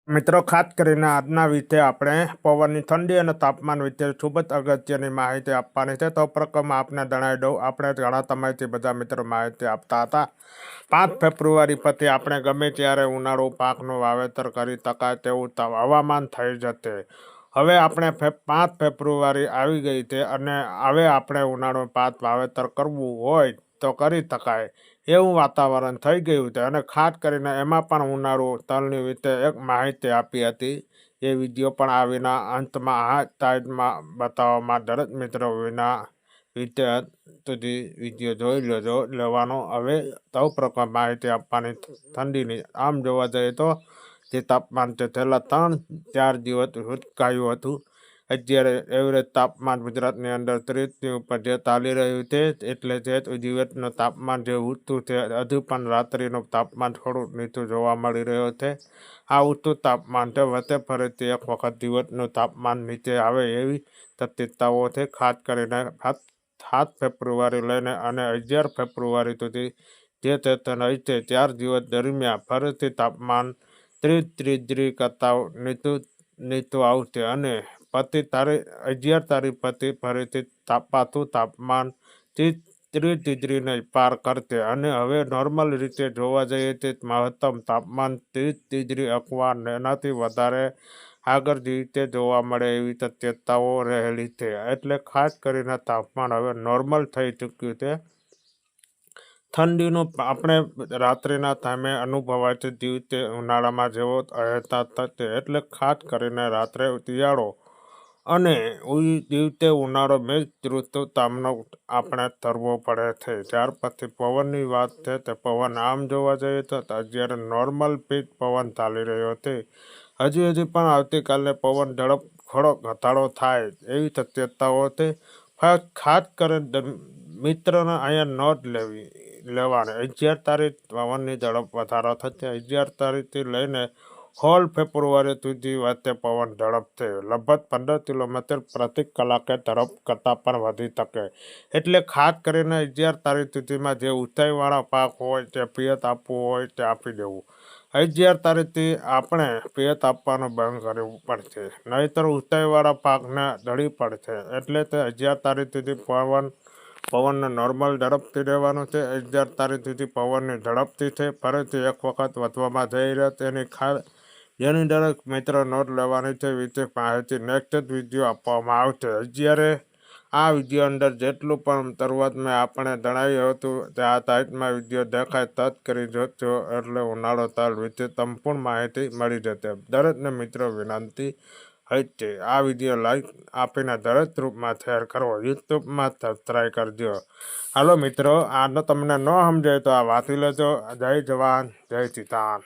મિત્રો, ખાસ કરીને આજના વિશે આપણે પવનની ઠંડી અને તાપમાન વિશે ખૂબ જ અગત્યની માહિતી આપવાની છે. તો પ્રકારમાં આપને જણાવી દઉં, આપણે ઘણા સમયથી બધા મિત્રો માહિતી આપતા હતા 5 ફેબ્રુઆરી પછી આપણે ગમે ત્યારે ઉનાળુ પાકનું વાવેતર કરી શકાય તેવું હવામાન થઈ જશે. હવે આપણે 5 ફેબ્રુઆરી આવી ગઈ છે અને હવે આપણે ઉનાળુ પાક વાવેતર કરવું હોય તો કરી શકાય એવું વાતાવરણ થઈ ગયું છે. અને ખાસ કરીને એમાં પણ ઉનાળુ તલની વિશે એક માહિતી આપી હતી. એ વિડીયો પણ આ વિના અંતમાં આ સાઈડમાં બતાવવામાં દરેક મિત્રો વિના વિશે સુધી વિડીયો જોઈ લેવાનો. હવે સૌ પ્રકાર માહિતી આપવાની ઠંડીની. આમ જોવા જઈએ તો જે તાપમાન તે છેલ્લા 3-4 દિવસ ઉચકાયું હતું. અત્યારે એવરેજ તાપમાન ગુજરાતની અંદર 30ની ઉપર જે ચાલી રહ્યું છે, એટલે જે દિવસનું તાપમાન જે ઊંચું છે, હજુ પણ રાત્રિનું તાપમાન થોડું નીચું જોવા મળી રહ્યું છે. આ ઊંચું તાપમાન છે, વચ્ચે ફરીથી એક વખત દિવસનું તાપમાન નીચે આવે એવી શક્યતાઓ છે. ખાસ કરીને 7 ફેબ્રુઆરી લઈને અને 11 ફેબ્રુઆરી સુધી જે ચેતન રહેશે, 4 દિવસ દરમિયાન ફરીથી તાપમાન 30 ડિગ્રી કરતાં નીચું આવશે અને પછી 11 તારીખ પછી ફરીથી પાછું તાપમાન 30 ડિગ્રીને પાર કરશે. અને હવે નોર્મલ રીતે જોવા જઈએ તો મહત્તમ તાપમાન 30 ડિગ્રી અથવા એનાથી વધારે આગળ રીતે જોવા મળે એવી શક્યતાઓ રહેલી છે. એટલે ખાસ કરીને તાપમાન હવે નોર્મલ થઈ ચૂક્યું છે. ઠંડીનું આપણે રાત્રિના ટાઈમે અનુભવાય છે, દિવસે ઉનાળામાં જેવો અહેસાસ થશે. એટલે ખાસ કરીને રાત્રે શિયાળો અને દિવસે ઉનાળો મિક્સ ઋતુ સામનો આપણે કરવો પડે છે. ત્યાર પછી પવનની વાત છે, તે પવન આમ જોવા જઈએ તો અત્યારે નોર્મલ સ્પીડ પવન ચાલી રહ્યો છે. હજી પણ આવતીકાલે પવન ઝડપ થોડો ઘટાડો થાય એવી શક્યતાઓ છે. ખાસ કરીને મિત્રોને અહીંયા નોંધ લેવાની 11 તારીખ પવનની ઝડપ વધારો થશે. 11 તારીખથી લઈને 16 ફેબ્રુઆરી સુધી વચ્ચે પવન ઝડપશે. લગભગ 15 કિલોમીટર પ્રતિ કલાકે ઝડપ કરતાં પણ વધી શકે. એટલે ખાસ કરીને 11 તારીખ સુધીમાં જે ઊંચાઈવાળા પાક હોય, તે પિયત આપવું હોય તે આપી દેવું. 11 તારીખથી આપણે પિયત આપવાનું બંધ કરવું પડશે, નહીંતર ઊંચાઈવાળા પાકને ઢળી પડશે. એટલે તે 11 તારીખ સુધી પવનને નોર્મલ ઝડપથી રહેવાનું છે. 11 તારીખ સુધી પવનની ઝડપથી છે ફરીથી એક વખત વધવામાં જઈ રહ્યા જેની દરેક મિત્રો નોટ લેવાની છે. વિશેષ માહિતી નેક્સ્ટ વિડીયો આપવામાં આવશે. અત્યારે આ વિડીયો અંદર જેટલું પણ શરૂઆતમાં આપણે જણાવ્યું હતું તે આ સાઈડમાં વિડીયો દેખાય ટચ કરી જોજો, એટલે ઉનાળો તલ વિશે સંપૂર્ણ માહિતી મળી જશે. દરેકને મિત્રો વિનંતી છે, આ વિડીયો લાઈક આપીને દરેક ગ્રુપમાં શેર કરવો, યુટ્યુબમાં સબસ્ક્રાઈબ કરજો. હાલો મિત્રો, આનો તમને ન સમજાય તો આ વાંચી લેજો. જય જવાન, જય કિસાન.